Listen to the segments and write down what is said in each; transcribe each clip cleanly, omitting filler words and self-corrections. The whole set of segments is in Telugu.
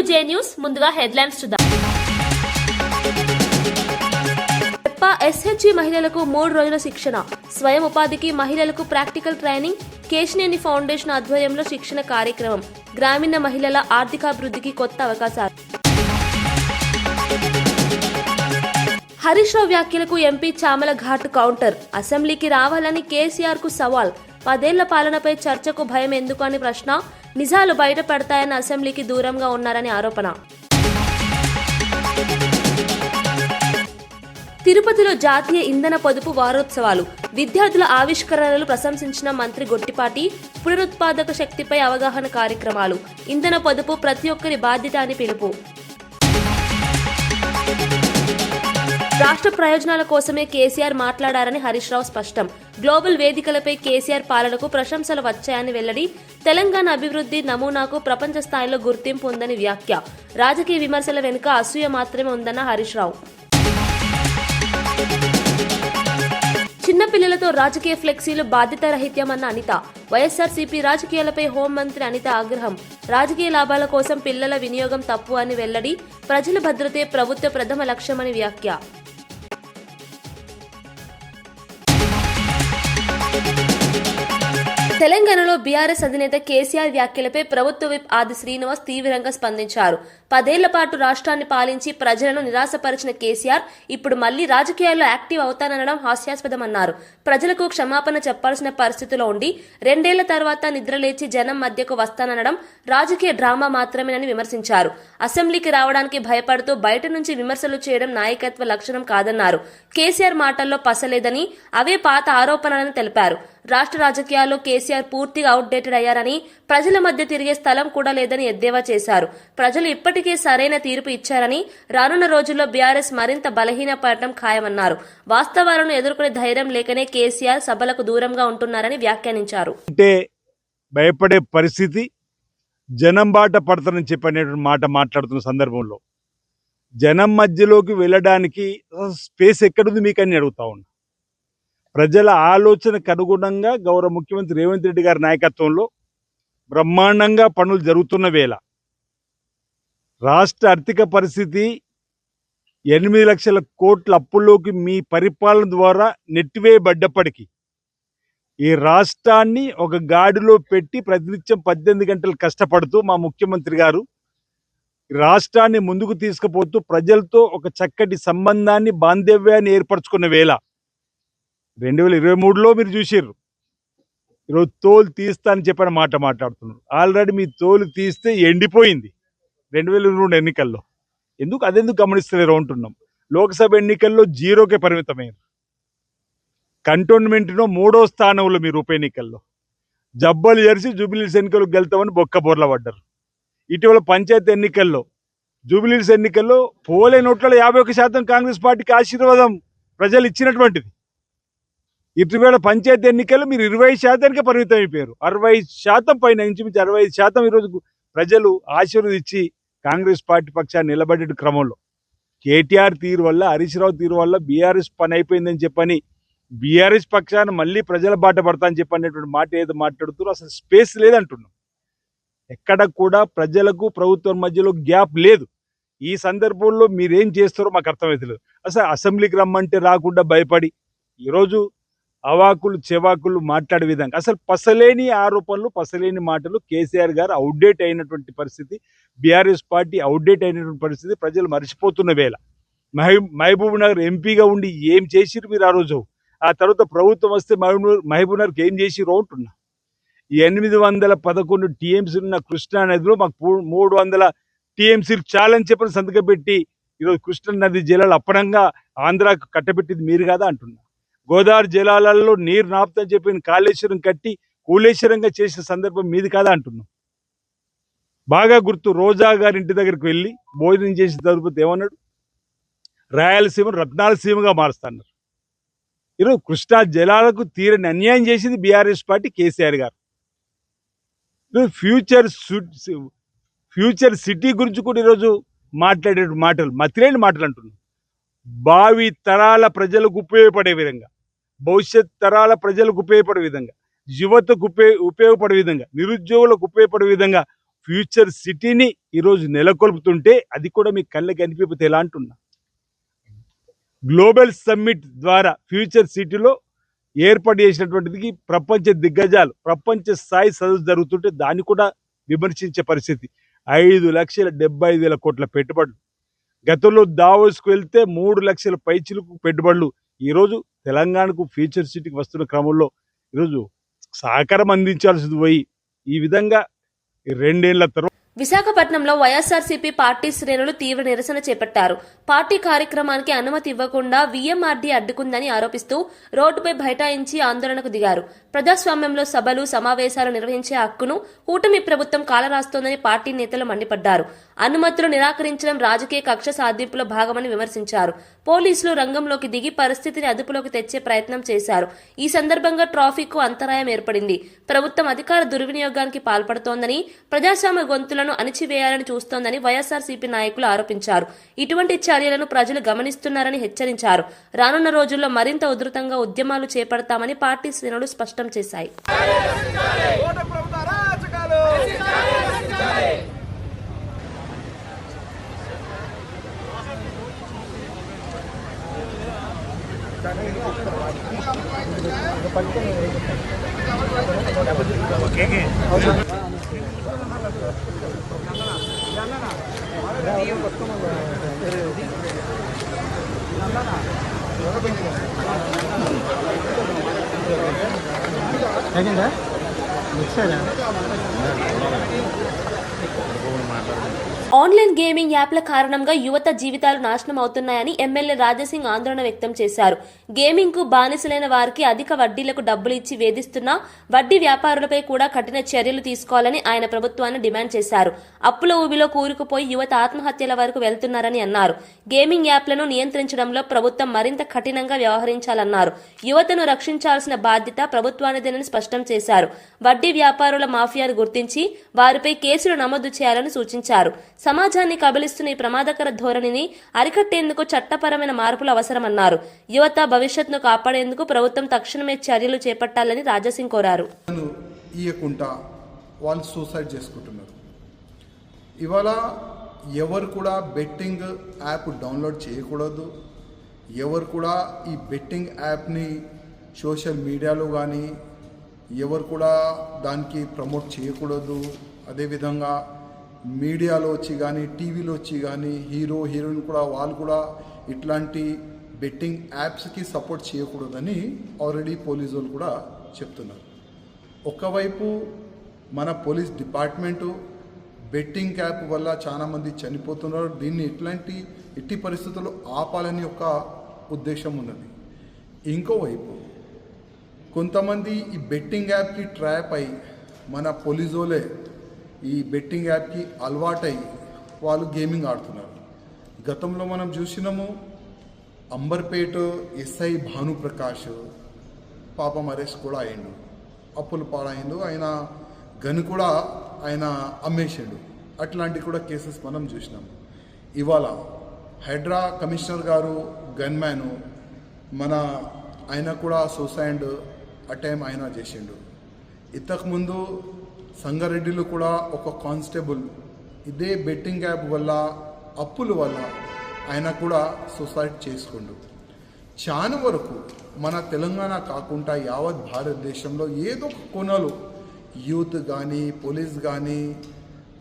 జే న్యూస్ ముందుగా హెడ్లైన్స్ చూద్దాం. ఎస్హెచ్జి మహిళలకు 3 రోజుల శిక్షణ, స్వయం ఉపాధికి మహిళలకు ప్రాక్టికల్ ట్రైనింగ్, కేశినేని ఫౌండేషన్ ఆధ్వర్యంలో శిక్షణ కార్యక్రమం. గ్రామీణ మహిళల ఆర్థికాభివృద్ధికి కొత్త అవకాశాలు. హరీష్ రావు వ్యాఖ్యలకు ఎంపీ చామల ఘాటు కౌంటర్. అసెంబ్లీకి రావాలని కేసీఆర్ కు సవాల్. 10 ఏళ్ల పాలనపై చర్చకు భయం ఎందుకు అని ప్రశ్న. నిజాలు బయట పడతాయని అసెంబ్లీకి దూరంగా ఉన్నారని ఆరోపణ. తిరుపతిలో జాతీయ ఇంధన పొదుపు వారోత్సవాలు. విద్యార్థుల ఆవిష్కరణలు ప్రశంసించిన మంత్రి గొట్టిపాటి. పునరుత్పాదక శక్తిపై అవగాహన కార్యక్రమాలు. ఇంధన పొదుపు ప్రతి ఒక్కరి బాధ్యత అని పిలుపు. రాష్ట్ర ప్రయోజనాల కోసమే కేసీఆర్ మాట్లాడారని హరీష్ రావు స్పష్టం. గ్లోబల్ వేదికలపై కేసీఆర్ పాలనకు ప్రశంసలు వచ్చాయని వెల్లడి. తెలంగాణ అభివృద్ధి నమూనాకు ప్రపంచ స్థాయిలో గుర్తింపు ఉందని వ్యాఖ్య. రాజకీయ విమర్శల వెనుక అసూయ మాత్రమే ఉందన్న హరీష్ రావు. చిన్నపిల్లలతో రాజకీయ ఫ్లెక్సీలు బాధ్యతారహిత్యమన్న అనిత. వైఎస్ఆర్సీపీ రాజకీయాలపై హోంమంత్రి అనిత ఆగ్రహం. రాజకీయ లాభాల కోసం పిల్లల వినియోగం తప్పు అని వెల్లడి. ప్రజల భద్రతే ప్రభుత్వ ప్రథమ లక్ష్యమని వ్యాఖ్య. తెలంగాణలో బీఆర్ఎస్ అధినేత కేసీఆర్ వ్యాఖ్యలపై ప్రభుత్వ విప్ ఆది శ్రీనివాస్ తీవ్రంగా స్పందించారు. 10 ఏళ్ల పాటు రాష్ట్రాన్ని పాలించి ప్రజలను నిరాశపరిచిన కేసీఆర్ ఇప్పుడు మళ్లీ రాజకీయాల్లో యాక్టివ్ అవుతాననడం హాస్యాస్పదమన్నారు. ప్రజలకు క్షమాపణ చెప్పాల్సిన పరిస్థితిలో ఉండి 2 ఏళ్ల తర్వాత నిద్రలేచి జనం మధ్యకు వస్తాననడం రాజకీయ డ్రామా మాత్రమేనని విమర్శించారు. అసెంబ్లీకి రావడానికి భయపడుతూ బయట నుంచి విమర్శలు చేయడం నాయకత్వ లక్షణం కాదన్నారు. కేసీఆర్ మాటల్లో పసలేదని, అవే పాత ఆరోపణలని తెలిపారు. రాష్ట్ర రాజకీయాల్లో కేసీఆర్ పూర్తిగా అవుట్డేటెడ్ అయ్యారని, ప్రజల మధ్య తిరిగే స్థలం కూడా లేదని ఎద్దేవా చేశారు. ప్రజలు ఇప్పటికే సరైన తీర్పు ఇచ్చారని, రానున్న రోజుల్లో బీఆర్ఎస్ మరింత బలహీనపడటం ఖాయమన్నారు. వాస్తవాలను ఎదుర్కొనే ధైర్యం లేకనే కేసీఆర్ సభలకు దూరంగా ఉంటున్నారని వ్యాఖ్యానించారు. అంటే భయపడే పరిస్థితి, జనం బాట పడతారని చెప్పనేటువంటి మాట మాట్లాడుతున్న సందర్భంలో జనం మధ్యలోకి వెళ్ళడానికి స్పేస్ ఎక్కడుంది మీకని అడుగుతా ఉన్నా. ప్రజల ఆలోచనకు అనుగుణంగా గౌరవ ముఖ్యమంత్రి రేవంత్ రెడ్డి గారి నాయకత్వంలో బ్రహ్మాండంగా పనులు జరుగుతున్న వేళ రాష్ట్ర ఆర్థిక పరిస్థితి 8 లక్షల కోట్ల అప్పుల్లోకి మీ పరిపాలన ద్వారా నెట్టివేయబడ్డప్పటికీ ఈ రాష్ట్రాన్ని ఒక గాడిలో పెట్టి ప్రతినిత్యం 18 గంటలు కష్టపడుతూ మా ముఖ్యమంత్రి గారు రాష్ట్రాన్ని ముందుకు తీసుకుపోతూ ప్రజలతో ఒక చక్కటి సంబంధాన్ని, బాంధవ్యాన్ని ఏర్పరచుకున్న వేళ 2023లో మీరు చూసారు. ఈరోజు తోలు తీస్తా అని చెప్పిన మాట మాట్లాడుతున్నారు. ఆల్రెడీ మీ తోలు తీస్తే ఎండిపోయింది 2022 ఎన్నికల్లో. అదెందుకు గమనిస్తలేరు అంటున్నాం. లోక్సభ ఎన్నికల్లో 0కే పరిమితమైంది. కంటోన్మెంట్లో 3వ స్థానంలో మీరు ఉప ఎన్నికల్లో జబ్బలు జరిసి జూబిలీస్ ఎన్నికలకు గెలుతామని బొక్కబోర్ల పడ్డారు. ఇటీవల పంచాయతీ ఎన్నికల్లో జూబిలీస్ ఎన్నికల్లో పోలైన ఓట్లలో 51% కాంగ్రెస్ పార్టీకి ఆశీర్వాదం ప్రజలు ఇచ్చినటువంటిది. ఇటీవల పంచాయతీ ఎన్నికల్లో మీరు 20%కే పరిమితం అయిపోయారు. 60% పైన, ఇంచుమించు 65% ఈరోజు ప్రజలు ఆశీర్వదించి కాంగ్రెస్ పార్టీ పక్షాన్ని నిలబడే క్రమంలో కేటీఆర్ తీరు వల్ల, హరీష్ రావు తీరు వల్ల బీఆర్ఎస్ పని అయిపోయిందని చెప్పని బీఆర్ఎస్ పక్షాన్ని మళ్ళీ ప్రజల బాట పడతా అని చెప్పనేటువంటి మాట ఏదో మాట్లాడుతారో అసలు స్పేస్ లేదంటున్నాం. ఎక్కడ కూడా ప్రజలకు ప్రభుత్వం మధ్యలో గ్యాప్ లేదు. ఈ సందర్భంలో మీరేం చేస్తారో మాకు అర్థమవుతలేదు. అసలు అసెంబ్లీకి రమ్మంటే రాకుండా భయపడి ఈరోజు అవాకులు చెవాకులు మాట్లాడే విధంగా అసలు పసలేని ఆరోపణలు, పసలేని మాటలు. కేసీఆర్ గారు అవుట్డేట్ అయినటువంటి పరిస్థితి, బీఆర్ఎస్ పార్టీ అవుట్డేట్ అయినటువంటి పరిస్థితి ప్రజలు మర్చిపోతున్న వేళ మహబూబ్ నగర్ ఎంపీగా ఉండి ఏం చేసిరు మీరు ఆ రోజు? ఆ తర్వాత ప్రభుత్వం వస్తే మహబూబ్ నగర్కి ఏం చేసిరు అంటున్నా. 811 టీఎంసీలు ఉన్న కృష్ణా నదిలో మాకు 300 టీఎంసీలు చాలని చెప్పని సంతకం పెట్టి ఈరోజు కృష్ణా నది జలాలు అప్పనంగా ఆంధ్రాకు కట్టబెట్టింది మీరు కాదా అంటున్నా. గోదావరి జలాలలో నీరు నాపుతని చెప్పి కాళేశ్వరం కట్టి కూలేశ్వరంగా చేసిన సందర్భం మీది కాదా అంటున్నాం. బాగా గుర్తు, రోజా గారి ఇంటి దగ్గరికి వెళ్ళి భోజనం చేసిన తరువాత ఏమన్నాడు? రాయలసీమను రత్నాలసీమగా మారుస్తున్నారు. ఈరోజు కృష్ణా జలాలకు తీరని అన్యాయం చేసింది బీఆర్ఎస్ పార్టీ, కేసీఆర్ గారు. ఫ్యూచర్ సిటీ గురించి కూడా ఈరోజు మాట్లాడే మాటలు మతిలేని మాటలు అంటున్నాం. భావి తరాల ప్రజలకు ఉపయోగపడే విధంగా, భవిష్యత్ తరాల ప్రజలకు ఉపయోగపడే విధంగా, యువతకు ఉపయోగపడే విధంగా, నిరుద్యోగులకు ఉపయోగపడే విధంగా ఫ్యూచర్ సిటీని ఈరోజు నెలకొల్పుతుంటే అది కూడా మీ కళ్ళకి కనిపిపోతే ఎలా అంటున్నా. గ్లోబల్ సమ్మిట్ ద్వారా ఫ్యూచర్ సిటీలో ఏర్పాటు చేసినటువంటిది ప్రపంచ దిగ్గజాలు ప్రపంచ స్థాయి చదువు జరుగుతుంటే దాన్ని కూడా విమర్శించే పరిస్థితి. 5,75,000 కోట్ల పెట్టుబడులు. గతంలో దావోస్కు వెళ్తే 3 లక్షల పైచిలకు పెట్టుబడులు. ఈరోజు తెలంగాణకు ఫ్యూచర్ సిటీకి వస్తున్న క్రమంలో ఈరోజు సహకారం అందించాల్సింది పోయి ఈ విధంగా 2 ఏళ్ల తర్వాత విశాఖపట్నంలో వైఎస్ఆర్సీపీ పార్టీ శ్రేణులు తీవ్ర నిరసన చేపట్టారు. పార్టీ కార్యక్రమానికి అనుమతి ఇవ్వకుండా వీఎంఆర్డీ అడ్డుకుందని ఆరోపిస్తూ రోడ్డుపై బైఠాయించి ఆందోళనకు దిగారు. ప్రజాస్వామ్యంలో సభలు సమావేశాలు నిర్వహించే హక్కును కూటమి ప్రభుత్వం కాలరాస్తోందని పార్టీ నేతలు మండిపడ్డారు. అనుమతులు నిరాకరించడం రాజకీయ కక్ష సాధింపులో భాగమని విమర్శించారు. పోలీసులు రంగంలోకి దిగి పరిస్థితిని అదుపులోకి తెచ్చే ప్రయత్నం చేశారు. ఈ సందర్భంగా ట్రాఫిక్ కు అంతరాయం ఏర్పడింది. ప్రభుత్వం అధికార దుర్వినియోగానికి పాల్పడుతోందని, ప్రజాస్వామ్య గొంతులను అణిచివేయాలని చూస్తోందని వైఎస్ఆర్సీపీ నాయకులు ఆరోపించారు. ఇటువంటి చర్యలను ప్రజలు గమనిస్తున్నారని హెచ్చరించారు. రానున్న రోజుల్లో మరింత ఉధృతంగా ఉద్యమాలు చేపడతామని పార్టీ శ్రేణులు స్పష్టం చేశాయి. ఆన్లైన్ గేమింగ్ యాప్ల కారణంగా యువత జీవితాలు నాశనం అవుతున్నాయని ఎమ్మెల్యే రాజాసింగ్ ఆందోళన వ్యక్తం చేశారు. గేమింగ్ కు బానిసలైన వారికి అధిక వడ్డీలకు డబ్బులు ఇచ్చి వేధిస్తున్న వడ్డీ వ్యాపారులపై కూడా కఠిన చర్యలు తీసుకోవాలని ఆయన ప్రభుత్వాన్ని డిమాండ్ చేశారు. అప్పుల ఊబిలో కూరుకుపోయి యువత ఆత్మహత్యల వరకు వెళ్తున్నారని అన్నారు. గేమింగ్ యాప్లను నియంత్రించడంలో ప్రభుత్వం మరింత కఠినంగా వ్యవహరించాలన్నారు. యువతను రక్షించాల్సిన బాధ్యత ప్రభుత్వానిదేనని స్పష్టం చేశారు. వడ్డీ వ్యాపారుల మాఫియాను గుర్తించి వారిపై కేసులు నమోదు చేయాలని సూచించారు. సమాజాన్ని కబలిస్తున్న ఈ ప్రమాదకర ధోరణిని అరికట్టేందుకు చట్టపరమైన మార్పులు అవసరమన్నారు. యువత భవిష్యత్తును కాపాడేందుకు ప్రభుత్వం తక్షణమే చర్యలు చేపట్టాలని రాజాసింగ్ కోరారు. ఇయ్యకుండా వాళ్ళు సూసైడ్ చేసుకుంటున్నారు. ఇవాళ ఎవరు కూడా బెట్టింగ్ యాప్ డౌన్లోడ్ చేయకూడదు. ఎవరు కూడా ఈ బెట్టింగ్ యాప్ని సోషల్ మీడియాలో కానీ ఎవరు కూడా దానికి ప్రమోట్ చేయకూడదు. అదేవిధంగా మీడియాలో వచ్చి కానీ టీవీలో వచ్చి కానీ హీరోయిన్ కూడా వాళ్ళు కూడా ఇట్లాంటి బెట్టింగ్ యాప్స్కి సపోర్ట్ చేయకూడదని ఆల్రెడీ పోలీసు వాళ్ళు కూడా చెప్తున్నారు. ఒకవైపు మన పోలీస్ డిపార్ట్మెంటు బెట్టింగ్ యాప్ వల్ల చాలామంది చనిపోతున్నారు. దీన్ని ఎట్టి పరిస్థితుల్లో ఆపాలని ఒక ఉద్దేశం ఉన్నది. ఇంకోవైపు కొంతమంది ఈ బెట్టింగ్ యాప్కి ట్రాప్ అయి మన పోలీసోలే ఈ బెట్టింగ్ యాప్కి అలవాటై వాళ్ళు గేమింగ్ ఆడుతున్నారు. గతంలో మనం చూసినాము అంబర్పేట ఎస్ఐ భానుప్రకాష్ పాపం అరెస్ట్ కూడా అయ్యిండు. అప్పులు పాడైండు. ఆయన గన్ కూడా ఆయన అమ్మేసిండు. అట్లాంటి కూడా కేసెస్ మనం చూసినాము. ఇవాళ హైడ్రా కమిషనర్ గారు గన్మ్యాను ఆయన కూడా సూసైడ్ అటెంప్ట్ ఆయన చేసిండు. ఇంతకుముందు సంగారెడ్డిలో కూడా ఒక కానిస్టేబుల్ ఇదే బెట్టింగ్ యాప్ వల్ల అప్పుల వల్ల ఆయన కూడా సూసైడ్ చేసుకుండు. చాలా వరకు మన తెలంగాణ కాకుండా యావత్ భారతదేశంలో ఏదో ఒక కోణాలు యూత్ కానీ పోలీస్ కానీ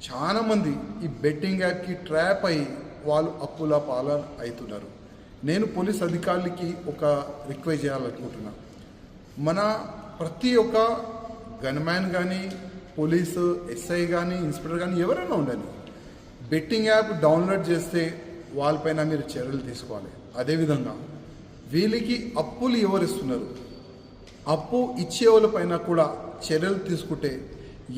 చాలామంది ఈ బెట్టింగ్ యాప్కి ట్రాప్ అయ్యి వాళ్ళు అప్పుల పాలన అవుతున్నారు. నేను పోలీస్ అధికారులకి ఒక రిక్వెస్ట్ చేయాలనుకుంటున్నా. మన ప్రతి ఒక్క గన్మ్యాన్ కానీ పోలీసు ఎస్ఐ కానీ ఇన్స్పెక్టర్ కానీ ఎవరైనా ఉండాలి, బెట్టింగ్ యాప్ డౌన్లోడ్ చేస్తే వాళ్ళపైన మీరు చర్యలు తీసుకోవాలి. అదేవిధంగా వీళ్ళకి అప్పులు ఎవరిస్తున్నారు, అప్పు ఇచ్చే వాళ్ళపైన కూడా చర్యలు తీసుకుంటే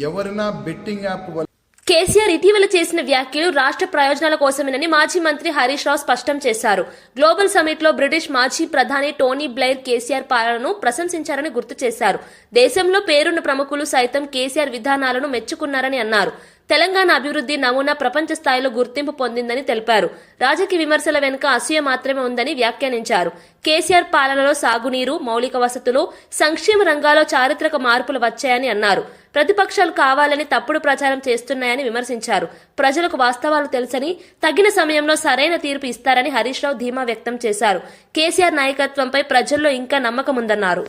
ఎవరైనా బెట్టింగ్ యాప్ వల్ల కేసీఆర్ ఇటీవల చేసిన వ్యాఖ్యలు రాష్ట్ర ప్రయోజనాల కోసమేనని మాజీ మంత్రి హరీష్ రావు స్పష్టం చేశారు. గ్లోబల్ సమిట్ లో బ్రిటిష్ మాజీ ప్రధాని టోనీ బ్లెయిర్ కేసీఆర్ పాలనను ప్రశంసించారని గుర్తు చేశారు. దేశంలో పేరున్న ప్రముఖులు సైతం కేసీఆర్ విధానాలను మెచ్చుకున్నారని అన్నారు. తెలంగాణ అభివృద్ధి నమూనా ప్రపంచ స్థాయిలో గుర్తింపు పొందిందని తెలిపారు. రాజకీయ విమర్శల వెనుక అసూయ మాత్రమే ఉందని వ్యాఖ్యానించారు. కేసీఆర్ పాలనలో సాగునీరు, మౌలిక వసతులు, సంక్షేమ రంగాల్లో చారిత్రక మార్పులు వచ్చాయని అన్నారు. ప్రతిపక్షాలు కావాలని తప్పుడు ప్రచారం చేస్తున్నాయని విమర్శించారు. ప్రజలకు వాస్తవాలు తెలుసని, తగిన సమయంలో సరైన తీర్పు ఇస్తారని హరీష్ రావు ధీమా వ్యక్తం చేశారు. కేసీఆర్ నాయకత్వంపై ప్రజల్లో ఇంకా నమ్మకం ఉందన్నారు.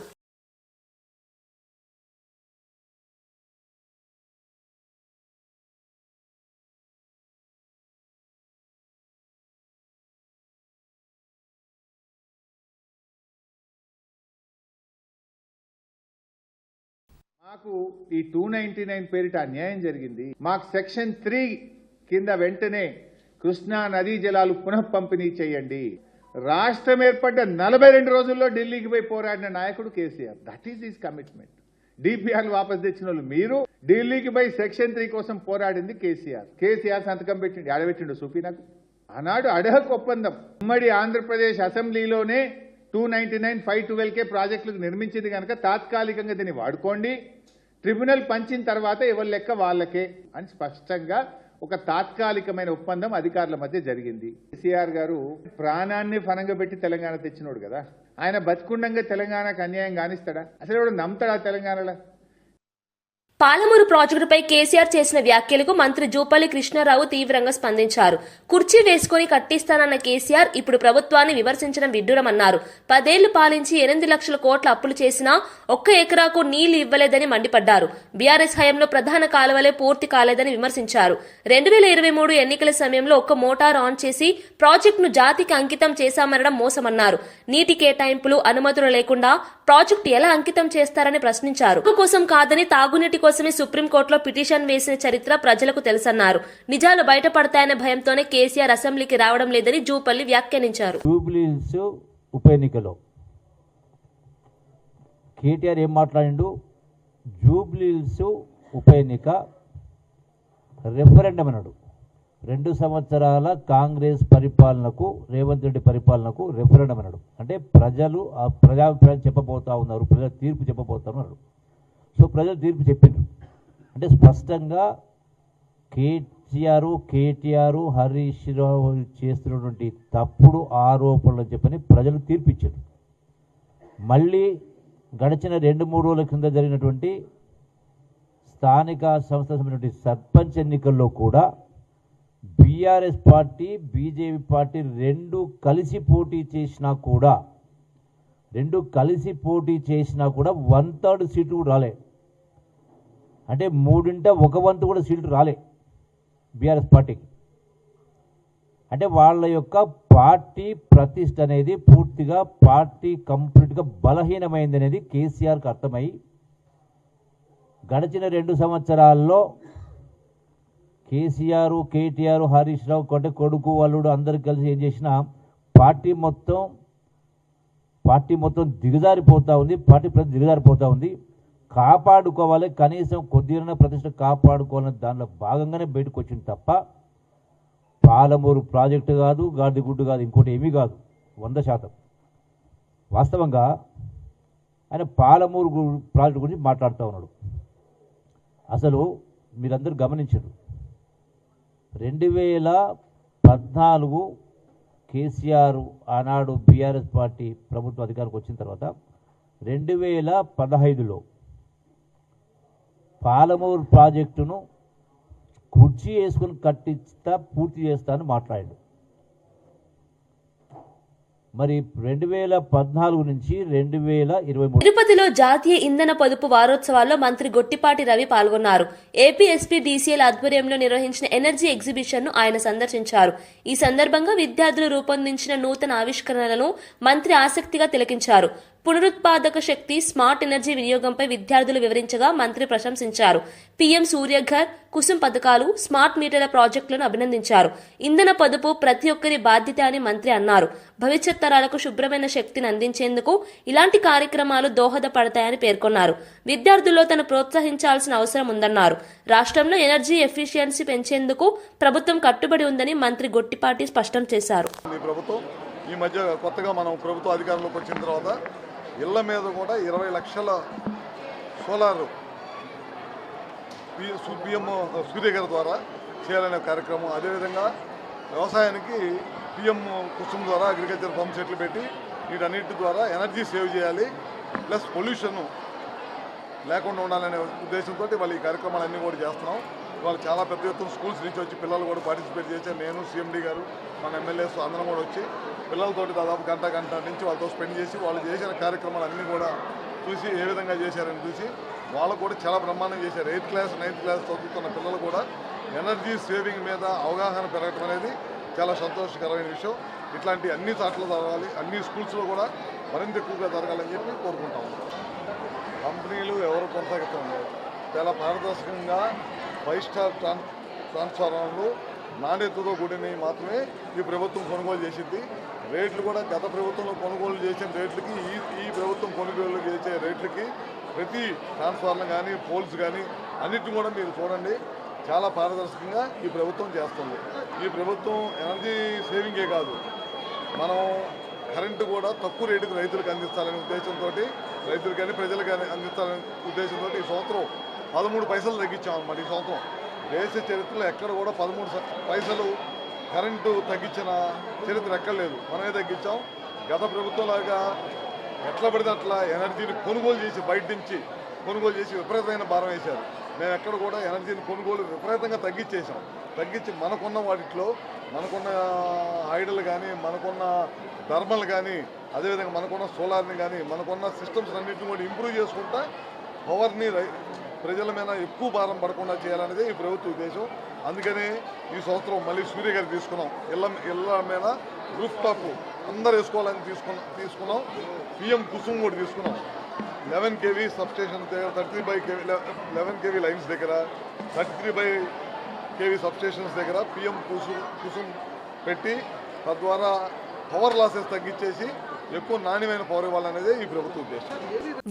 మాకు ఈ 299 పేరిట అన్యాయం జరిగింది. మాకు సెక్షన్ 3 కింద వెంటనే కృష్ణా నదీ జలాలు పునః పంపిణీ చేయండి. రాష్ట్రం ఏర్పడ్డ 42 రోజుల్లో ఢిల్లీకి పోయి పోరాడిన నాయకుడు KCR. That is his commitment. డిపిఆర్లు వాపస్ తెచ్చిన వాళ్ళు మీరు, ఢిల్లీకి పోయి సెక్షన్ 3 కోసం పోరాడింది కేసీఆర్. కేసీఆర్ సంతకం పెట్టిండు, ఆడబెట్టిండు చూపి నాకు. ఆనాడు అడహక్ ఒప్పందం ఉమ్మడి ఆంధ్రప్రదేశ్ అసెంబ్లీలోనే 299 512K ప్రాజెక్టులకు నిర్మించింది కనుక తాత్కాలికంగా దీన్ని వాడుకోండి, ట్రిబ్యునల్ పంచిన తర్వాత ఎవరి లెక్క వాళ్ళకే అని స్పష్టంగా ఒక తాత్కాలికమైన ఒప్పందం అధికారుల మధ్య జరిగింది. కేసీఆర్ గారు ప్రాణాన్ని ఫనంగా పెట్టి తెలంగాణ తెచ్చినోడు కదా, ఆయన బతికుండంగా తెలంగాణకు అన్యాయం కానిస్తాడా? అసలు ఎవడు నమ్ముతాడా తెలంగాణలో? పాలమూరు ప్రాజెక్టుపై కేసీఆర్ చేసిన వ్యాఖ్యలకు మంత్రి జూపల్లి కృష్ణారావు తీవ్రంగా స్పందించారు. కుర్చీ వేసుకుని కట్టిస్తానన్న కేసీఆర్ ఇప్పుడు ప్రభుత్వాన్ని విమర్శించడం విడ్డూరమన్నారు. 10 ఏళ్లు పాలించి 8 లక్షల కోట్ల అప్పులు చేసినా 1 ఎకరాకు నీళ్లు ఇవ్వలేదని మండిపడ్డారు. బీఆర్ఎస్ హయాంలో ప్రధాన కాలువలే పూర్తి కాలేదని విమర్శించారు. 2023 ఎన్నికల సమయంలో ఒక్క మోటార్ ఆన్ చేసి ప్రాజెక్టును జాతికి అంకితం చేశామనడం మోసమన్నారు. నీటి కేటాయింపులు, అనుమతులు లేకుండా ప్రాజెక్టు ఎలా అంకితం చేస్తారని ప్రశ్నించారు. కోసం కాదని తాగునీటి కోసమే సుప్రీంకోర్టులో పిటిషన్ వేసిన చరిత్ర ప్రజలకు తెలుసన్నారు. నిజాలు బయటపడతాయనే భయంతోనే కేసీఆర్ అసెంబ్లీకి రావడం లేదని జూపల్లి వ్యాఖ్యానించారు. జూబ్లీహిల్స్ ఉప ఎన్నికలో కేటీఆర్ ఏం మాట్లాడిండు? జూబ్లీహిల్స్ ఉప ఎన్నిక రెఫరెండం అన్నాడు. 2 సంవత్సరాల కాంగ్రెస్ పరిపాలనకు, రేవంత్ రెడ్డి పరిపాలనకు రెఫరెండం అన్నాడు. అంటే ప్రజలు ఆ ప్రజాభిప్రాయం చెప్పబోతా ఉన్నారు, ప్రజల తీర్పు చెప్పబోతా ఉన్నారు. సో ప్రజలు తీర్పు చెప్పిండ్రు. అంటే స్పష్టంగా కేటీఆర్ హరీష్ రావు చేస్తున్నటువంటి తప్పుడు ఆరోపణలు చెప్పని ప్రజలు తీర్పిచ్చారు. మళ్ళీ గడిచిన 2-3 రోజుల కింద జరిగినటువంటి స్థానిక సంస్థల సర్పంచ్ ఎన్నికల్లో కూడా బీఆర్ఎస్ పార్టీ, బీజేపీ పార్టీ 2 కలిసి పోటీ చేసినా కూడా 1/3 సీట్లు కూడా రాలే. అంటే 3/1 కూడా సీట్లు రాలే బీఆర్ఎస్ పార్టీకి. అంటే వాళ్ళ యొక్క పార్టీ ప్రతిష్ట అనేది పూర్తిగా పార్టీ కంప్లీట్గా బలహీనమైంది అనేది కేసీఆర్కి అర్థమై గడిచిన 2 సంవత్సరాల్లో కేటీఆర్ హరీష్ రావు అంటే కొడుకు అల్లుడు అందరు కలిసి ఏం చేసినా పార్టీ మొత్తం దిగజారిపోతూ ఉంది. పార్టీ ప్రతి దిగజారిపోతూ ఉంది. కాపాడుకోవాలి, కనీసం కొద్దిగా ప్రతిష్ట కాపాడుకోవాలని దానిలో భాగంగానే బయటకు వచ్చింది తప్ప పాలమూరు ప్రాజెక్టు కాదు, గాడిగుడ్డు కాదు, ఇంకోటి ఏమీ కాదు. 100% వాస్తవంగా ఆయన పాలమూరు ప్రాజెక్టు గురించి మాట్లాడుతూ ఉన్నాడు. అసలు మీరందరూ గమనించారు, 2014 కేసీఆర్ ఆనాడు బీఆర్ఎస్ పార్టీ ప్రభుత్వ అధికారికి వచ్చిన తర్వాత 2015లో పాలమూరు ప్రాజెక్టును కుర్చీ వేసుకుని కట్టిస్తా, పూర్తి చేస్తా అని మాట్లాడాడు. మరి 2014 నుంచి 2023 తిరుపతిలో జాతీయ ఇంధన పొదుపు వారోత్సవాల్లో మంత్రి గొట్టిపాటి రవి పాల్గొన్నారు. ఏపీ ఎస్పీ డీసీఎల్ ఆధ్వర్యంలో నిర్వహించిన ఎనర్జీ ఎగ్జిబిషన్ ను ఆయన సందర్శించారు. ఈ సందర్భంగా విద్యార్థులు రూపొందించిన నూతన ఆవిష్కరణలను మంత్రి ఆసక్తిగా తిలకించారు. పునరుత్పాదక శక్తి, స్మార్ట్ ఎనర్జీ వినియోగంపై విద్యార్థులు వివరించగా మంత్రి ప్రశంసించారు. పీఎం సూర్యఘర్, కుసుమ్ పథకాలు, స్మార్ట్ మీటర్ల ప్రాజెక్టులను అభినందించారు. ఇంధన పొదుపు ప్రతి ఒక్కరి బాధ్యత అని మంత్రి అన్నారు. భవిష్యత్ తరాలకు శుభ్రమైన శక్తిని అందించేందుకు ఇలాంటి కార్యక్రమాలు దోహదపడతాయని పేర్కొన్నారు. విద్యార్థుల్లో తను ప్రోత్సహించాల్సిన అవసరం ఉందన్నారు. రాష్ట్రంలో ఎనర్జీ ఎఫిషియన్సీ పెంచేందుకు ప్రభుత్వం కట్టుబడి ఉందని మంత్రి గొట్టిపాటి స్పష్టం చేశారు. ఈ మధ్య కొత్తగా మనం ప్రభుత్వ అధికారంలోకి వచ్చిన తర్వాత ఇళ్ల మీద కూడా 20 లక్షల సోలార్ పిఎం సూర్య గారి ద్వారా చేయాలనే కార్యక్రమం. అదేవిధంగా వ్యవసాయానికి పిఎం కుసుమ్ ద్వారా అగ్రికల్చర్ పంప్ సెట్లు పెట్టి వీటన్నిటి ద్వారా ఎనర్జీ సేవ్ చేయాలి, ప్లస్ పొల్యూషన్ లేకుండా ఉండాలనే ఉద్దేశంతో వాళ్ళు ఈ కార్యక్రమాలన్నీ కూడా చేస్తున్నాం. వాళ్ళు చాలా పెద్ద ఎత్తున స్కూల్స్ నుంచి వచ్చి పిల్లలు కూడా పార్టిసిపేట్ చేశారు. నేను, సిఎండి గారు, మన ఎమ్మెల్యేస్ అందరం కూడా వచ్చి పిల్లలతోటి దాదాపు గంట నుంచి వాళ్ళతో స్పెండ్ చేసి వాళ్ళు చేసిన కార్యక్రమాలన్నీ కూడా చూసి ఏ విధంగా చేశారని చూసి వాళ్ళు కూడా చాలా బ్రహ్మాండంగా చేశారు. 8th క్లాస్ 9th క్లాస్ చదువుతున్న పిల్లలు కూడా ఎనర్జీ సేవింగ్ మీద అవగాహన పెరగటం అనేది చాలా సంతోషకరమైన విషయం. ఇట్లాంటి అన్ని చోట్ల జరగాలి, అన్ని స్కూల్స్లో కూడా మరింత ఎక్కువగా జరగాలని చెప్పి కోరుకుంటాం. కంపెనీలు ఎవరు కొనసాగుతాం చాలా పారదర్శకంగా 5 స్టార్ ట్రాన్స్ఫార్మర్లు నాణ్యతతో కూడినవి మాత్రమే ఈ ప్రభుత్వం కొనుగోలు చేసింది. రేట్లు కూడా గత ప్రభుత్వంలో కొనుగోలు చేసిన రేట్లకి ఈ ప్రభుత్వం కొనుగోలు చేసే రేట్లకి ప్రతి ట్రాన్స్ఫార్మర్ కానీ పోల్స్ కానీ అన్నిటిని కూడా మీరు చూడండి, చాలా పారదర్శకంగా ఈ ప్రభుత్వం చేస్తుంది. ఈ ప్రభుత్వం ఎనర్జీ సేవింగే కాదు, మనం కరెంటు కూడా తక్కువ రేటుకు రైతులకు అందించాలనే ఉద్దేశంతో, రైతులు కానీ ప్రజలు కానీ అందించాలనే ఉద్దేశంతో ఈ సంవత్సరం 13 పైసలు తగ్గించామన్నమాట. ఈ సంవత్సరం దేశ చరిత్రలో ఎక్కడ కూడా 13 పైసలు కరెంటు తగ్గించిన చరిత్ర ఎక్కడ లేదు. మనమే తగ్గించాం. గత ప్రభుత్వంలాగా ఎట్లా పడితే అట్లా ఎనర్జీని కొనుగోలు చేసి బయట నుంచి కొనుగోలు చేసి విపరీతమైన భారం వేశారు. మేము ఎక్కడ కూడా ఎనర్జీని కొనుగోలు విపరీతంగా తగ్గించేసాం. తగ్గించి మనకున్న వాటిలో మనకున్న ఐడల్ కానీ, మనకున్న థర్మల్ కానీ, అదేవిధంగా మనకున్న సోలార్ని కానీ, మనకున్న సిస్టమ్స్ అన్నింటిని కూడా ఇంప్రూవ్ చేసుకుంటా పవర్ని ప్రజల మీద ఎక్కువ భారం పడకుండా చేయాలనేది ఈ ప్రభుత్వ ఉద్దేశం. అందుకని ఈ సంవత్సరం మళ్ళీ సూర్య గారు తీసుకున్నాం. ఇళ్ళ మీద రూఫ్ టాప్ అందరు వేసుకోవాలని తీసుకున్నాం. పిఎం కుసుమ్ కూడా తీసుకున్నాం. 11 kV సబ్స్టేషన్ దగ్గర 11 kV లైన్స్ దగ్గర 33 kV సబ్స్టేషన్స్ దగ్గర పిఎం కుసుమ్ పెట్టి తద్వారా పవర్ లాసెస్ తగ్గించేసి ఎక్కువ నాణ్యమైన పవర్ ఇవ్వాలనేదే ఈ ప్రభుత్వ ఉద్దేశం.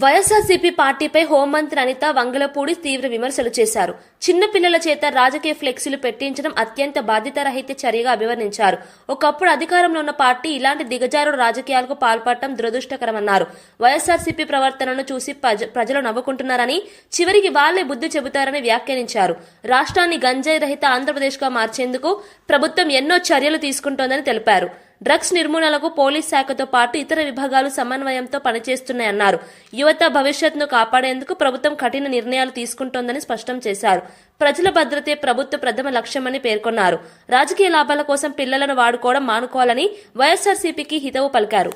వైఎస్ఆర్సీపీ పార్టీపై హోంమంత్రి అనిత వంగలపూడి తీవ్ర విమర్శలు చేశారు. చిన్నపిల్లల చేత రాజకీయ ఫ్లెక్సీలు పెట్టించడం అత్యంత బాధ్యతారహిత చర్యగా అభివర్ణించారు. ఒకప్పుడు అధికారంలో ఉన్న పార్టీ ఇలాంటి దిగజారుడు రాజకీయాలకు పాల్పడటం దురదృష్టకరమన్నారు. వైఎస్ఆర్సీపీ ప్రవర్తనను చూసి ప్రజలు నవ్వుకుంటున్నారని, చివరికి వాళ్లే బుద్ధి చెబుతారని వ్యాఖ్యానించారు. రాష్ట్రాన్ని గంజాయి రహిత ఆంధ్రప్రదేశ్గా మార్చేందుకు ప్రభుత్వం ఎన్నో చర్యలు తీసుకుంటోందని తెలిపారు. డ్రగ్స్ నిర్మూలనకు పోలీస్ శాఖతో పాటు ఇతర విభాగాలు సమన్వయంతో పనిచేస్తున్నాయన్నారు. యువత భవిష్యత్తును కాపాడేందుకు ప్రభుత్వం కఠిన నిర్ణయాలు తీసుకుంటోందని స్పష్టం చేశారు. ప్రజల భద్రతే ప్రభుత్వ ప్రథమ లక్ష్యమని పేర్కొన్నారు. రాజకీయ లాభాల కోసం పిల్లలను వాడుకోవడం మానుకోవాలని వైఎస్ఆర్సీపీకి హితవు పలికారు.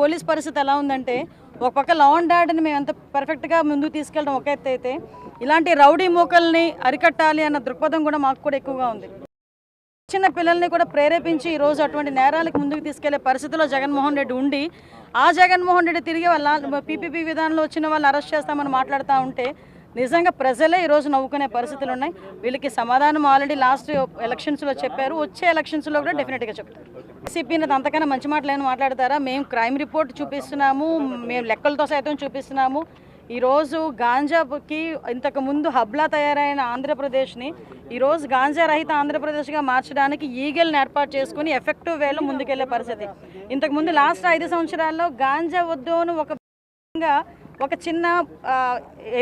పోలీస్ పరిస్థితి ఎలా ఉందంటే, ఒక పక్క లా అండ్ ఆర్డర్ని మేము ఎంత పర్ఫెక్ట్గా ముందుకు తీసుకెళ్ళడం ఒక ఎత్తు అయితే, ఇలాంటి రౌడీ మూకల్ని అరికట్టాలి అన్న దృక్పథం కూడా మాకు కూడా ఎక్కువగా ఉంది. చిన్న పిల్లల్ని కూడా ప్రేరేపించి ఈరోజు అటువంటి నేరాలకు ముందుకు తీసుకెళ్లే పరిస్థితిలో జగన్మోహన్ రెడ్డి ఉండి, ఆ జగన్మోహన్ రెడ్డి తిరిగి వాళ్ళ పీపీపీ విధానంలో వచ్చిన వాళ్ళని అరెస్ట్ చేస్తామని మాట్లాడుతూ ఉంటే నిజంగా ప్రజలే ఈరోజు నవ్వుకునే పరిస్థితులు ఉన్నాయి. వీళ్ళకి సమాధానం ఆల్రెడీ లాస్ట్ ఎలక్షన్స్లో చెప్పారు, వచ్చే ఎలక్షన్స్లో కూడా డెఫినెట్గా చెప్తారు. సిపిని అంతకన్నా మంచి మాటలు ఏమైనా మాట్లాడతారా? మేము క్రైమ్ రిపోర్ట్ చూపిస్తున్నాము, మేము లెక్కలతో సైతం చూపిస్తున్నాము. ఈరోజు గాంజాకి ఇంతకుముందు హబ్లా తయారైన ఆంధ్రప్రదేశ్ని ఈరోజు గాంజా రహిత ఆంధ్రప్రదేశ్గా మార్చడానికి ఈగల్ని ఏర్పాటు చేసుకుని ఎఫెక్టివ్ వేలో ముందుకెళ్లే పరిస్థితి. ఇంతకుముందు లాస్ట్ 5 సంవత్సరాల్లో గాంజా వద్దు అని ఒక చిన్న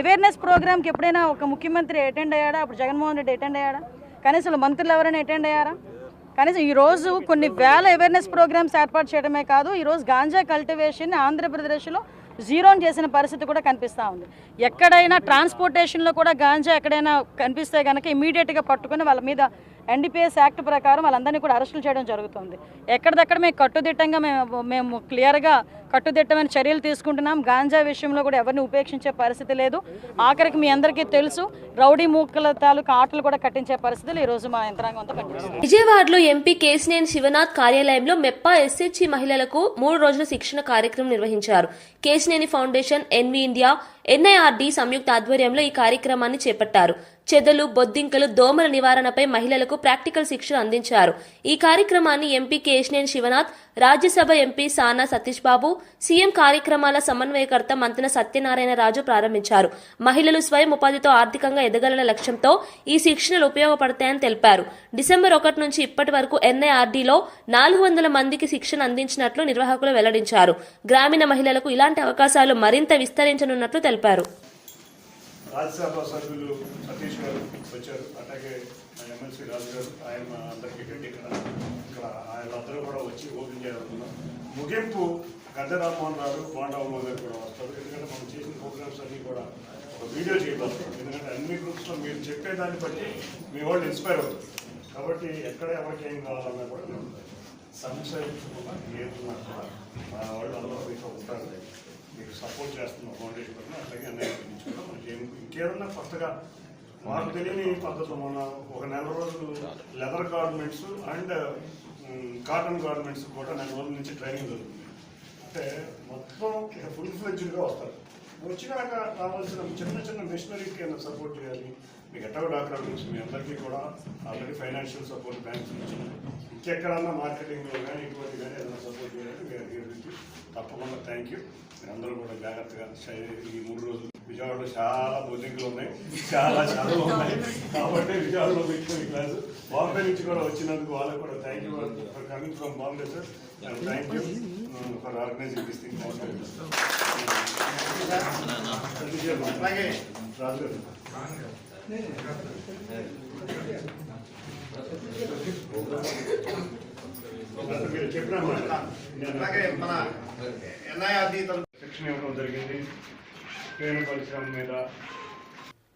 అవేర్నెస్ ప్రోగ్రామ్కి ఎప్పుడైనా ఒక ముఖ్యమంత్రి అటెండ్ అయ్యాడా? అప్పుడు జగన్మోహన్ రెడ్డి అటెండ్ అయ్యాడా? కనీసం మంత్రులు ఎవరైనా అటెండ్ అయ్యారా? కనీసం ఈరోజు కొన్ని వేల అవేర్నెస్ ప్రోగ్రామ్స్ ఏర్పాటు చేయడమే కాదు, ఈరోజు గాంజా కల్టివేషన్ ఆంధ్రప్రదేశ్లో జీరోని చేసిన పరిస్థితి కూడా కనిపిస్తూ ఉంది. ఎక్కడైనా ట్రాన్స్పోర్టేషన్లో కూడా గాంజా ఎక్కడైనా కనిపిస్తే కనుక ఇమీడియట్గా పట్టుకుని వాళ్ళ మీద ఎన్డీపీఎస్ యాక్ట్ ప్రకారం వాళ్ళందరినీ కూడా అరెస్టులు చేయడం జరుగుతుంది. ఎక్కడిదక్కడ మేము కట్టుదిట్టంగా మేము క్లియర్గా కట్టుదిట్టమైన చర్యలు తీసుకుంటున్నాం. గాంజా విషయంలో కూడా ఎవరిని ఉపేక్షించే పరిస్థితి లేదు. ఆఖరికి మీ అందరికీ తెలుసు, రౌడీ మూకల తాలూకు ఆటలు కూడా కట్టించే పరిస్థితులు ఈరోజు మా యంత్రాంగంతో కనిపిస్తుంది. విజయవాడలో ఎంపీ కేశినేని శివనాథ్ కార్యాలయంలో మెప్పా ఎస్హెచ్జి మహిళలకు 3 రోజుల శిక్షణ కార్యక్రమం నిర్వహించారు. Kesineni foundation, NV India, NIRD సంయుక్త ఆధ్వర్యంలో ఈ కార్యక్రమాన్ని చేపట్టారు. చెదలు, బొద్దింకలు, దోమల నివారణపై మహిళలకు ప్రాక్టికల్ శిక్షణ అందించారు. ఈ కార్యక్రమాన్ని ఎంపీ కేశినేని శివనాథ్, రాజ్యసభ ఎంపీ సానా సతీష్ బాబు, సీఎం కార్యక్రమాల సమన్వయకర్త మంతెన సత్యనారాయణ రాజు ప్రారంభించారు. మహిళలు స్వయం ఉపాధితో ఆర్థికంగా ఎదగలనే లక్ష్యంతో ఈ శిక్షణలు ఉపయోగపడతాయని తెలిపారు. డిసెంబర్ 1 నుంచి ఇప్పటి వరకు ఎన్ఐఆర్డీలో 400 మందికి శిక్షణ అందించినట్లు నిర్వాహకులు వెల్లడించారు. గ్రామీణ మహిళలకు ఇలాంటి అవకాశాలు మరింత విస్తరించనున్నట్లు తెలిపారు. రాజ్యసభ సభ్యులు సతీష్ గారు వచ్చారు, అట్లాగే ఎమ్మెల్సీ రాజు గారు, ఆయన అందరికీ గడ్డి ఇక్కడ ఆయనందరూ కూడా వచ్చి ఓపెన్ చేయాలనుకున్నాం. ముగింపు గద్దె రామ్మోహన్ రావు, బాండావులో గారు కూడా వస్తారు. ఎందుకంటే మనం చేసిన ప్రోగ్రామ్స్ అన్నీ కూడా ఒక వీడియో చేయగలుగుతాం. ఎందుకంటే అన్ని గ్రూప్స్లో మీరు చెప్పేదాన్ని బట్టి మీ వాళ్ళు ఇన్స్పైర్ అవుతుంది. కాబట్టి ఎక్కడ ఎవరికి ఏం కావాలన్నా కూడా మేము సంశయించుకున్నా ఏదున్నా కూడా వాళ్ళు అందరూ మీతో ఉంటారు, మీకు సపోర్ట్ చేస్తున్నాం. ఫౌండేషన్ పట్ల అట్లాగే అన్నయ్య కూడా మనకి ఇంకేదన్నా కొత్తగా మాకు తెలియని పద్ధతులు మన ఒక నెల రోజులు leather garments and cotton garments కూడా నెల రోజుల నుంచి ట్రైనింగ్ జరుగుతుంది. అంటే మొత్తం ఫుల్ ఫ్లెడ్జ్డ్గా వస్తారు. వచ్చినాక కావాల్సిన చిన్న చిన్న మిషనరీకి ఏమైనా సపోర్ట్ చేయాలి. మీకు ఎట్టో డాక్టర్ నుంచి మీ అందరికీ కూడా ఆల్రెడీ ఫైనాన్షియల్ సపోర్ట్ బ్యాంక్స్ నుంచి ఇంకెక్కడన్నా మార్కెటింగ్లో కానీ ఇటువంటి కానీ ఏదైనా సపోర్ట్ చేయాలి వీరికి తప్పకుండా థ్యాంక్ యూ. మీరందరూ కూడా జాగ్రత్తగా ఈ 3 రోజులు విజయవాడలో చాలా బోధింగ్లు ఉన్నాయి, చాలా చదువు ఉన్నాయి. కాబట్టి విజయవాడలో పెట్టిన క్లాసు బాంబే నుంచి కూడా వచ్చినందుకు వాళ్ళకు కూడా thank you for coming from Bombay sir. Thank you for organising this thing. అలాగే రాజు గారు మీరు చెప్పిన అలాగే మన ఎన్ఐఆర్డి శిక్షణ ఇవ్వడం జరిగింది పేరు పరిశ్రమ మీద.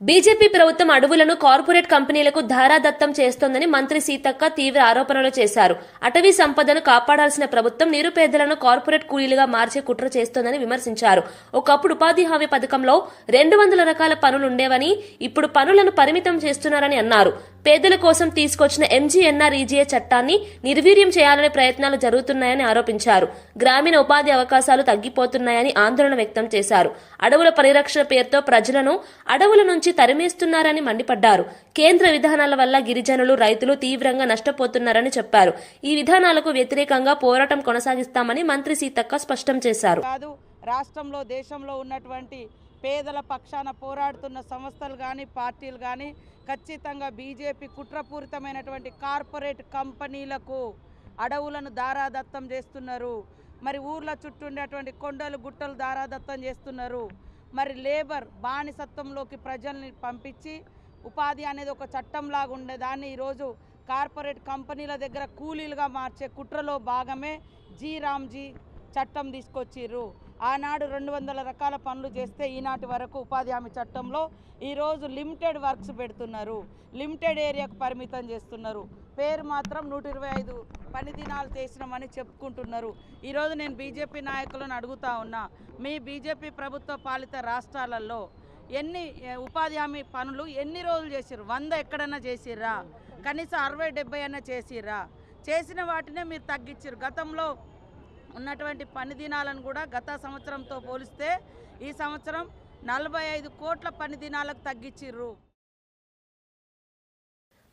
బీజేపీ ప్రభుత్వం అడవులను కార్పొరేట్ కంపెనీలకు ధారాదత్తం చేస్తోందని మంత్రి సీతక్క తీవ్ర ఆరోపణలు చేశారు. అటవీ సంపదను కాపాడాల్సిన ప్రభుత్వం నిరుపేదలను కార్పొరేట్ కూలీలుగా మార్చే కుట్ర చేస్తోందని విమర్శించారు. ఒకప్పుడు ఉపాధి హామీ పథకంలో 200 రకాల పనులుండేవని ఇప్పుడు పనులను పరిమితం చేస్తున్నారని అన్నారు. పేదల కోసం తీసుకొచ్చిన MGNREGA చట్టాన్ని నిర్వీర్యం చేయాలనే ప్రయత్నాలు జరుగుతున్నాయని ఆరోపించారు. గ్రామీణ ఉపాధి అవకాశాలు తగ్గిపోతున్నాయని ఆందోళన వ్యక్తం చేశారు. అడవుల పరిరక్షణ పేరుతో ప్రజలను అడవుల నుంచి తరిమేస్తున్నారని మండిపడ్డారు. కేంద్ర విధానాల వల్ల గిరిజనులు, రైతులు తీవ్రంగా నష్టపోతున్నారని చెప్పారు. ఈ విధానాలకు వ్యతిరేకంగా పోరాటం కొనసాగిస్తామని మంత్రి సీతక్క స్పష్టం చేశారు. రాష్ట్రంలో, దేశంలో ఉన్నటువంటి పేదల పక్షాన పోరాడుతున్న సంస్థలు కానీ, పార్టీలు కానీ ఖచ్చితంగా బీజేపీ కుట్రపూరితమైనటువంటి కార్పొరేట్ కంపెనీలకు అడవులను దారాదత్తం చేస్తున్నారు. మరి ఊర్ల చుట్టూ ఉండేటువంటి కొండలు, గుట్టలు దారాదత్తం చేస్తున్నారు. మరి లేబర్ బానిసత్వంలోకి ప్రజల్ని పంపించి ఉపాధి అనేది ఒక చట్టంలాగా ఉండేదాన్ని ఈరోజు కార్పొరేట్ కంపెనీల దగ్గర కూలీలుగా మార్చే కుట్రలో భాగమే రామ్జీ చట్టం తీసుకొచ్చిర్రు. ఆనాడు 200 రకాల పనులు చేస్తే ఈనాటి వరకు ఉపాధి హామీ చట్టంలో ఈరోజు లిమిటెడ్ వర్క్స్ పెడుతున్నారు, లిమిటెడ్ ఏరియాకు పరిమితం చేస్తున్నారు. పేరు మాత్రం 125 పని దినాలు చేసినామని చెప్పుకుంటున్నారు. ఈరోజు నేను బీజేపీ నాయకులను అడుగుతా ఉన్నా, మీ బీజేపీ ప్రభుత్వ పాలిత రాష్ట్రాలలో ఎన్ని ఉపాధి హామీ పనులు ఎన్ని రోజులు చేసిర్రు? 100 ఎక్కడన్నా చేసిర్రా? కనీసం 60-70 అన్నా చేసిర్రా? చేసిన వాటినే మీరు తగ్గించారు. గతంలో ఉన్నటువంటి పని దినాలను కూడా గత సంవత్సరంతో పోలిస్తే ఈ సంవత్సరం 45 కోట్ల పని దినాలకు తగ్గించిర్రు.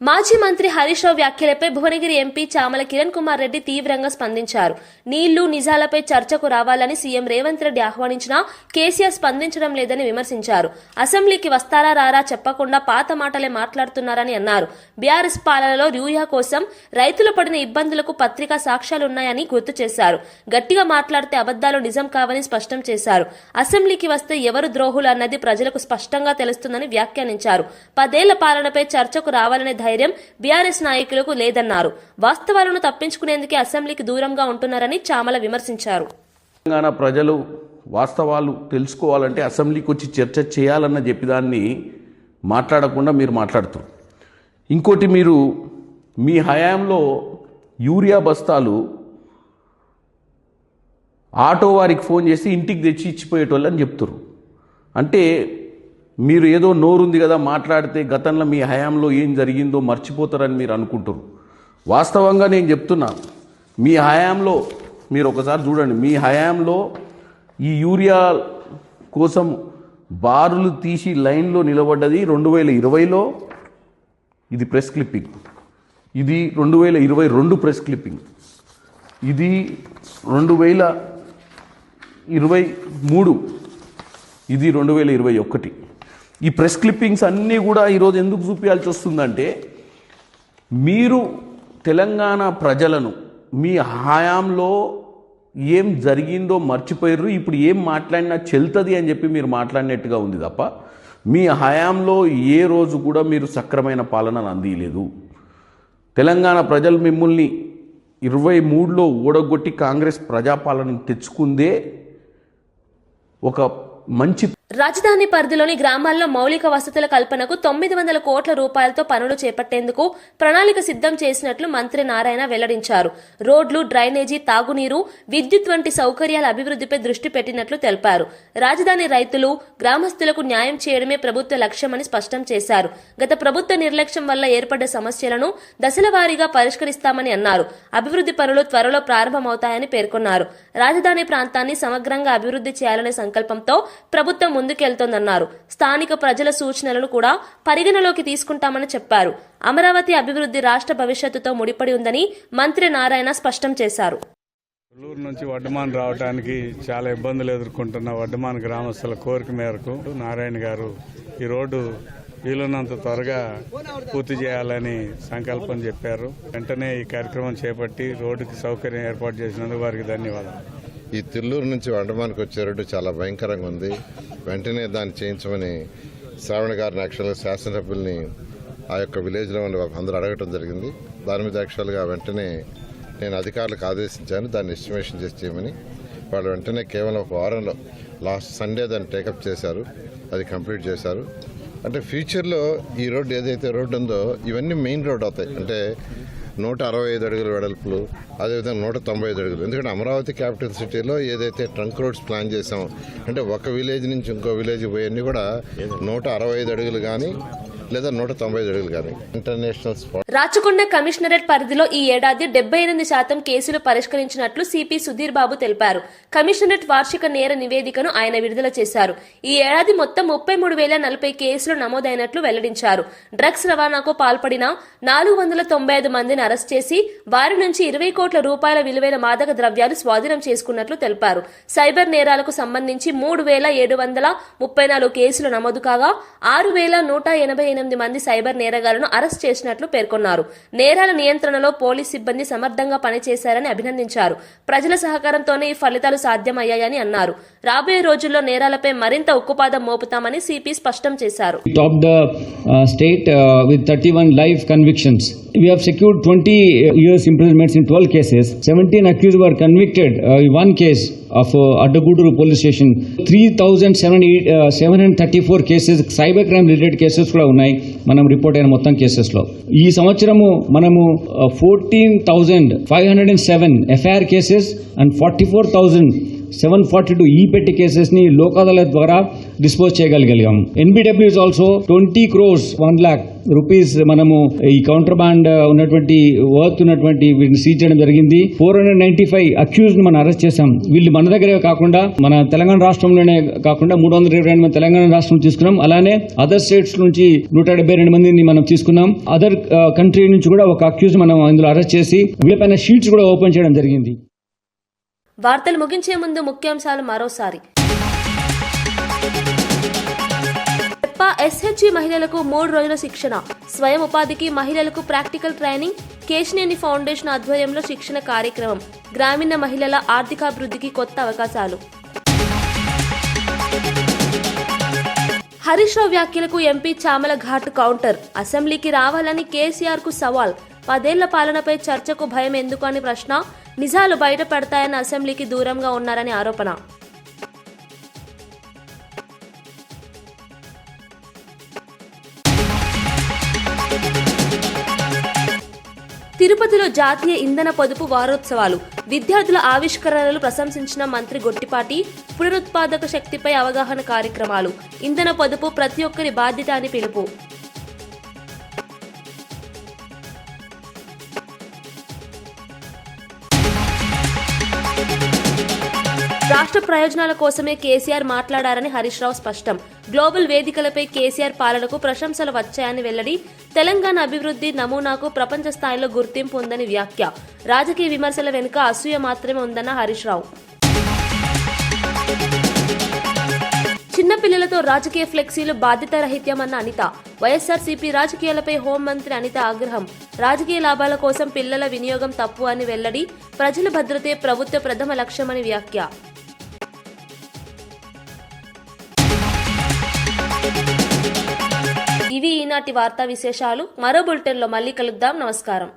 మాజీ మంత్రి హరీష్ రావు వ్యాఖ్యలపై భువనగిరి ఎంపీ చామల కిరణ్ కుమార్ రెడ్డి తీవ్రంగా స్పందించారు. నీళ్లు, నిజాలపై చర్చకు రావాలని సీఎం రేవంత్ రెడ్డి ఆహ్వానించినా కేసీఆర్ స్పందించడం లేదని విమర్శించారు. అసెంబ్లీకి వస్తారా రారా చెప్పకుండా పాత మాటలే మాట్లాడుతున్నారని అన్నారు. బీఆర్ఎస్ పాలనలో యూరియా కోసం రైతులు పడిన ఇబ్బందులకు పత్రికా సాక్ష్యాలున్నాయని గుర్తు చేశారు. గట్టిగా మాట్లాడితే అబద్దాలు నిజం కావని స్పష్టం చేశారు. అసెంబ్లీకి వస్తే ఎవరు ద్రోహులు అన్నది ప్రజలకు స్పష్టంగా తెలుస్తుందని వ్యాఖ్యానించారు. 10 ఏళ్ల పాలనపై చర్చకు రావాలనే ధైర్యం బీఆర్ఎస్ నాయకులకు లేదన్నారు. వాస్తవాలను తప్పించుకునేందుకే అసెంబ్లీకి దూరంగా ఉంటున్నారని చామల విమర్శించారు. తెలంగాణ ప్రజలు వాస్తవాలు తెలుసుకోవాలంటే అసెంబ్లీకి వచ్చి చర్చ చేయాలన్న చెప్పేదాన్ని మాట్లాడకుండా మీరు మాట్లాడుతారు. ఇంకోటి, మీరు మీ హయాంలో యూరియా బస్తాలు ఆటో వారికి ఫోన్ చేసి ఇంటికి తెచ్చి ఇచ్చిపోయేటోళ్ళని చెప్తారు. అంటే మీరు ఏదో నోరుంది కదా మాట్లాడితే గతంలో మీ హయాంలో ఏం జరిగిందో మర్చిపోతారని మీరు అనుకుంటారు. వాస్తవంగా నేను చెప్తున్నా, మీ హయాంలో మీరు ఒకసారి చూడండి, మీ హయాంలో ఈ యూరియా కోసం బారులు తీసి లైన్లో నిలబడ్డది 2020లో. ఇది ప్రెస్ క్లిప్పింగ్, ఇది 2022 ప్రెస్ క్లిప్పింగ్, ఇది 2023, ఇది 2021. ఈ ప్రెస్ క్లిప్పింగ్స్ అన్నీ కూడా ఈరోజు ఎందుకు చూపించాల్సి వస్తుందంటే, మీరు తెలంగాణ ప్రజలను మీ హయాంలో ఏం జరిగిందో మర్చిపోయారు, ఇప్పుడు ఏం మాట్లాడినా చెల్తుంది అని చెప్పి మీరు మాట్లాడినట్టుగా ఉంది తప్ప మీ హయాంలో ఏ రోజు కూడా మీరు సక్రమైన పాలనను అందియలేదు. తెలంగాణ ప్రజలు మిమ్మల్ని 23లో ఓడగొట్టి కాంగ్రెస్ ప్రజాపాలన తెచ్చుకుందే ఒక మంచి. రాజధాని పరిధిలోని గ్రామాల్లో మౌలిక వసతుల కల్పనకు 900 కోట్ల రూపాయలతో పనులు చేపట్టేందుకు ప్రణాళిక సిద్ధం చేసినట్లు మంత్రి నారాయణ వెల్లడించారు. రోడ్లు, డ్రైనేజీ, తాగునీరు, విద్యుత్ వంటి సౌకర్యాల అభివృద్ధిపై దృష్టి పెట్టినట్లు తెలిపారు. రాజధాని రైతులు, గ్రామస్తులకు న్యాయం చేయడమే ప్రభుత్వ లక్ష్యమని స్పష్టం చేశారు. గత ప్రభుత్వ నిర్లక్ష్యం వల్ల ఏర్పడ్డ సమస్యలను దశల వారీగా పరిష్కరిస్తామని అన్నారు. అభివృద్ధి పనులు త్వరలో ప్రారంభమవుతాయని పేర్కొన్నారు. రాజధాని ప్రాంతాన్ని సమగ్రంగా అభివృద్ధి చేయాలనే సంకల్పంతో ప్రభుత్వం ముందుకెళ్తోందన్నారు. స్థానిక ప్రజల సూచనలను కూడా పరిగణలోకి తీసుకుంటామని చెప్పారు. అమరావతి అభివృద్ధి రాష్ట్ర భవిష్యత్తుతో ముడిపడి ఉందని మంత్రి నారాయణ స్పష్టం చేశారు. కొల్లూరు నుంచి వడ్డమాన్ రావడానికి చాలా ఇబ్బందులు ఎదుర్కొంటున్న వడ్డమాన్ గ్రామస్తుల కోరిక మేరకు నారాయణ గారు ఈ రోడ్డు వీలున్నంత త్వరగా పూర్తి చేయాలని సంకల్పం చెప్పారు. వెంటనే ఈ కార్యక్రమం చేపట్టి రోడ్డుకి సౌకర్యం ఏర్పాటు చేసినందుకు వారికి ధన్యవాదాలు. ఈ తిల్లూరు నుంచి వండమానికి వచ్చే రోడ్డు చాలా భయంకరంగా ఉంది. వెంటనే దాన్ని చేయించమని శ్రావణ గారిని యాక్చువల్గా శాసనసభ్యుల్ని ఆ యొక్క విలేజ్లో అందరూ అడగటం జరిగింది. దాని మీద యాక్చువల్గా వెంటనే నేను అధికారులకు ఆదేశించాను దాన్ని ఎస్టిమేషన్ చేసి చేయమని. వాళ్ళు వెంటనే కేవలం ఒక వారంలో లాస్ట్ సండే దాన్ని టేకప్ చేశారు, అది కంప్లీట్ చేశారు. అంటే ఫ్యూచర్లో ఈ రోడ్డు ఏదైతే రోడ్డు ఉందో ఇవన్నీ మెయిన్ రోడ్ అవుతాయి. అంటే 165 అడుగుల వెడల్పులు, అదేవిధంగా 195 అడుగులు. ఎందుకంటే అమరావతి క్యాపిటల్ సిటీలో ఏదైతే ట్రంక్ రోడ్స్ ప్లాన్ చేసామో అంటే ఒక విలేజ్ నుంచి ఇంకో విలేజ్ పోయన్నీ కూడా 165 అడుగులు కానీ లేదా 195 అడుగులు కానీ ఇంటర్నేషనల్ స్పాట్. రాచకొండ కమిషనరేట్ పరిధిలో ఈ ఏడాది 78% కేసులు పరిష్కరించినట్లు సిపి సుధీర్ బాబు తెలిపారు. కమిషనరేట్ వార్షిక నేర నివేదికను ఆయన విడుదల చేశారు. ఈ ఏడాది మొత్తం 33,040 కేసులు నమోదైనట్లు వెల్లడించారు. డ్రగ్స్ రవాణాకు పాల్పడిన 495 మందిని అరెస్ట్ చేసి వారి నుంచి 20 కోట్ల రూపాయల విలువైన మాదక ద్రవ్యాలు స్వాధీనం చేసుకున్నట్లు తెలిపారు. సైబర్ నేరాలకు సంబంధించి 3,734 కేసులు నమోదు కాగా 6,188 మంది సైబర్ నేరగాళ్లను అరెస్ట్ చేసినట్లు పేర్కొన్నారు. నేరాల నియంత్రణలో పోలీస్ సిబ్బంది సమర్థంగా పనిచేశారని అభినందించారు. ప్రజల సహకారంతోనే ఈ ఫలితాలు సాధ్యమయ్యాయని అన్నారు. రాబోయే రోజుల్లో నేరాలపై మరింత ఉక్కుపాదం మోపుతామని సిపి స్పష్టం చేశారు. Top the state with 31 live convictions. We have secured 20 years imprisonments in 12 cases. 17 accused were convicted in one case of Addaguduru police station. 3,734 cases cyber crime related cases కూడా ఉన్నాయి మనం రిపోర్ట్ అయిన మొత్తం కేసెస్ లో. ఈ సంవత్సరము మనము 14,507 ఎఫ్ఐఆర్ కేసెస్ అండ్ 44,742 ఈ పెట్టి కేసెస్ ని లోక్ అదాలత్ ద్వారా డిస్పోజ్ చేయగలిగాం. NBW is also 20 crores 1 lakh rupees మనము ఈ కౌంటర్ బాండ్ ఉన్నటువంటి వర్త్ ఉన్నటువంటి వీటిని సీజ్ చేయడం జరిగింది. 495 అక్యూజ్ ని మనం అరెస్ట్ చేశాం. వీళ్ళు మన దగ్గరే కాకుండా మన తెలంగాణ రాష్ట్రంలోనే కాకుండా 322 మంది తెలంగాణ రాష్ట్రం తీసుకున్నాం. అలానే అదర్ స్టేట్స్ నుంచి 172 మందిని మనం తీసుకున్నాం. అదర్ కంట్రీ నుంచి కూడా ఒక అక్యూజ్ మనం ఇందులో అరెస్ట్ చేసి వీళ్ళపైన షీట్స్ కూడా ఓపెన్ చేయడం జరిగింది. వార్తలు ముగించే ముందు ముఖ్యాంశాలు మరోసారి. ఎస్హెచ్జి మహిళలకు 3 రోజుల శిక్షణ, స్వయం ఉపాధికి మహిళలకు ప్రాక్టికల్ ట్రైనింగ్, కేశినేని ఫౌండేషన్ ఆధ్వర్యంలో శిక్షణ కార్యక్రమం, గ్రామీణ మహిళల ఆర్థికాభివృద్ధికి కొత్త అవకాశాలు. హరీష్ రావు వ్యాఖ్యలకు ఎంపీ చామల ఘాటు కౌంటర్, అసెంబ్లీకి రావాలని కేసీఆర్ కు సవాల్, 10 ఏళ్ల పాలనపై చర్చకు భయం ఎందుకు అని ప్రశ్న, నిజాలు బయటపడతాయని అసెంబ్లీకి దూరంగా ఉన్నారని ఆరోపణ. తిరుపతిలో జాతీయ ఇంధన పొదుపు వారోత్సవాలు, విద్యార్థుల ఆవిష్కరణలు ప్రశంసించిన మంత్రి గొట్టిపాటి, పునరుత్పాదక శక్తిపై అవగాహన కార్యక్రమాలు, ఇంధన పొదుపు ప్రతి ఒక్కరి బాధ్యత అని పిలుపు. రాష్ట్ర ప్రయోజనాల కోసమే కేసీఆర్ మాట్లాడారని హరీష్ రావు స్పష్టం. గ్లోబల్ వేదికలపై కేసీఆర్ పాలనకు ప్రశంసలు వచ్చాయని వెల్లడి. తెలంగాణ అభివృద్ధి నమూనాకు ప్రపంచ స్థాయిలో గుర్తింపు ఉందని వ్యాఖ్య. రాజకీయ విమర్శల వెనుక అసూయ మాత్రమే ఉందన్న హరీష్ రావు. చిన్నపిల్లలతో రాజకీయ ఫ్లెక్సీలు బాధ్యతారహిత్యమన్న అనిత. వైఎస్ఆర్సీపీ రాజకీయాలపై హోంమంత్రి అనిత ఆగ్రహం. రాజకీయ లాభాల కోసం పిల్లల వినియోగం తప్పు అని వెల్లడి. ప్రజల భద్రతే ప్రభుత్వ ప్రథమ లక్ష్యమని వ్యాఖ్య. ఇవి ఈనాటి వార్తా విశేషాలు. మరో బులెటిన్లో మళ్ళీ కలుద్దాం. నమస్కారం.